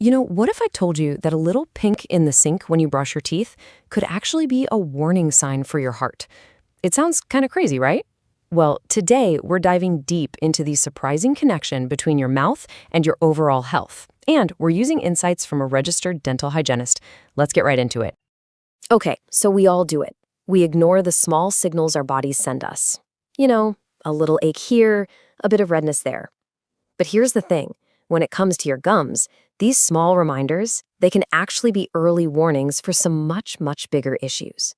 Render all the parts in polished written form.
What if I told you that a little pink in the sink when you brush your teeth could actually be a warning sign for your heart? It sounds kind of crazy, right? Well, today we're diving deep into the surprising connection between your mouth and your overall health. And we're using insights from a registered dental hygienist. Let's get right into it. Okay, so we all do it. We ignore the small signals our bodies send us. A little ache here, a bit of redness there. But here's the thing. When it comes to your gums, these small reminders, they can actually be early warnings for some much, much bigger issues.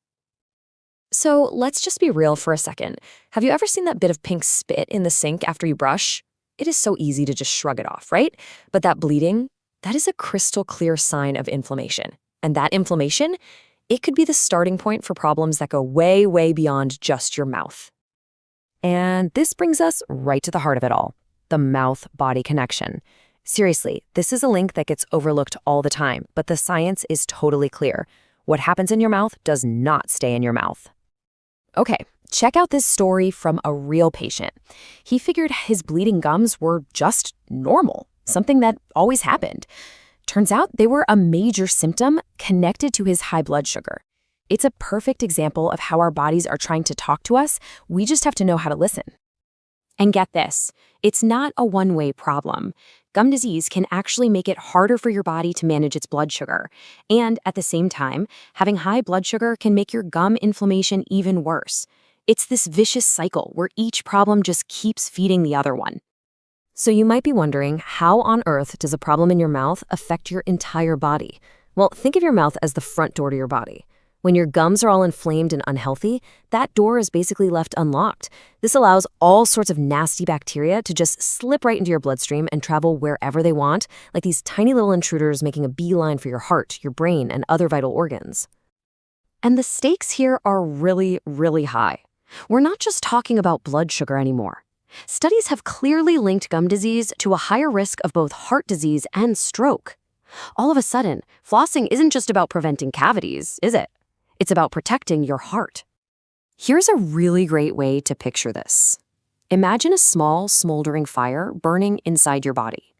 So let's just be real for a second. Have you ever seen that bit of pink spit in the sink after you brush? It is so easy to just shrug it off, right? But that bleeding, that is a crystal clear sign of inflammation. And that inflammation, it could be the starting point for problems that go way, way beyond just your mouth. And this brings us right to the heart of it all, the mouth-body connection. Seriously, this is a link that gets overlooked all the time, but the science is totally clear. What happens in your mouth does not stay in your mouth. Okay, check out this story from a real patient. He figured his bleeding gums were just normal, something that always happened. Turns out they were a major symptom connected to his high blood sugar. It's a perfect example of how our bodies are trying to talk to us. We just have to know how to listen. And get this, it's not a one-way problem. Gum disease can actually make it harder for your body to manage its blood sugar. And at the same time, having high blood sugar can make your gum inflammation even worse. It's this vicious cycle where each problem just keeps feeding the other one. So you might be wondering, how on earth does a problem in your mouth affect your entire body? Well, think of your mouth as the front door to your body. When your gums are all inflamed and unhealthy, that door is basically left unlocked. This allows all sorts of nasty bacteria to just slip right into your bloodstream and travel wherever they want, like these tiny little intruders making a beeline for your heart, your brain, and other vital organs. And the stakes here are really, really high. We're not just talking about blood sugar anymore. Studies have clearly linked gum disease to a higher risk of both heart disease and stroke. All of a sudden, flossing isn't just about preventing cavities, is it? It's about protecting your heart. Here's a really great way to picture this. Imagine a small, smoldering fire burning inside your body.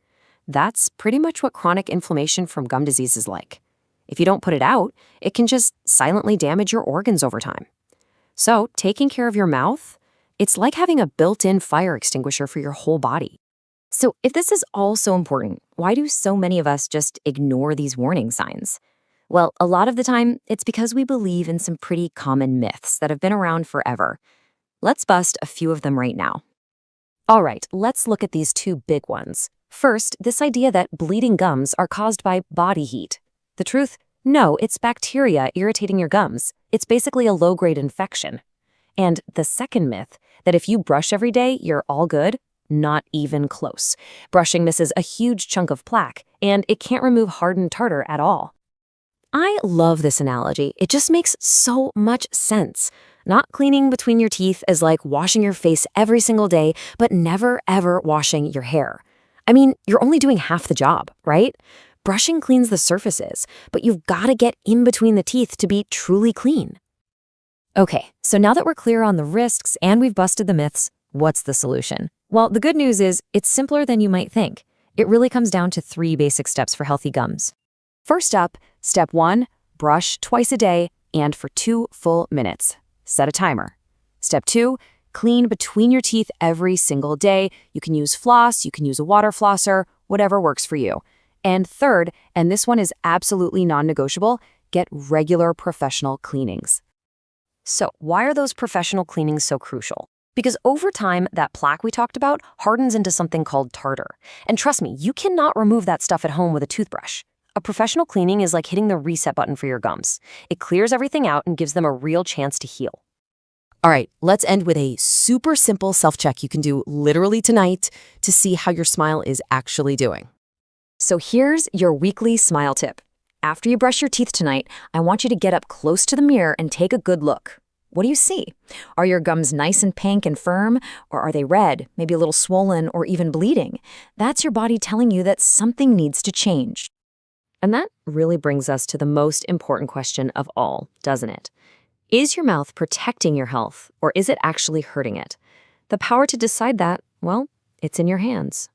That's pretty much what chronic inflammation from gum disease is like. If you don't put it out, it can just silently damage your organs over time. So, taking care of your mouth, it's like having a built-in fire extinguisher for your whole body. So, if this is all so important, why do so many of us just ignore these warning signs? Well, a lot of the time, it's because we believe in some pretty common myths that have been around forever. Let's bust a few of them right now. All right, let's look at these two big ones. First, this idea that bleeding gums are caused by body heat. The truth? No, it's bacteria irritating your gums. It's basically a low-grade infection. And the second myth, that if you brush every day, you're all good? Not even close. Brushing misses a huge chunk of plaque, and it can't remove hardened tartar at all. I love this analogy. It just makes so much sense. Not cleaning between your teeth is like washing your face every single day, but never ever washing your hair. I mean, you're only doing half the job, right? Brushing cleans the surfaces, but you've got to get in between the teeth to be truly clean. Okay, so now that we're clear on the risks and we've busted the myths, what's the solution? Well, the good news is it's simpler than you might think. It really comes down to 3 basic steps for healthy gums. First up, step 1, brush twice a day and for 2 full minutes. Set a timer. Step 2, clean between your teeth every single day. You can use floss, you can use a water flosser, whatever works for you. And third, and this one is absolutely non-negotiable, get regular professional cleanings. So why are those professional cleanings so crucial? Because over time, that plaque we talked about hardens into something called tartar. And trust me, you cannot remove that stuff at home with a toothbrush. A professional cleaning is like hitting the reset button for your gums. It clears everything out and gives them a real chance to heal. All right, let's end with a super simple self-check you can do literally tonight to see how your smile is actually doing. So here's your weekly smile tip. After you brush your teeth tonight, I want you to get up close to the mirror and take a good look. What do you see? Are your gums nice and pink and firm, or are they red, maybe a little swollen, or even bleeding? That's your body telling you that something needs to change. And that really brings us to the most important question of all, doesn't it? Is your mouth protecting your health, or is it actually hurting it? The power to decide that, well, it's in your hands.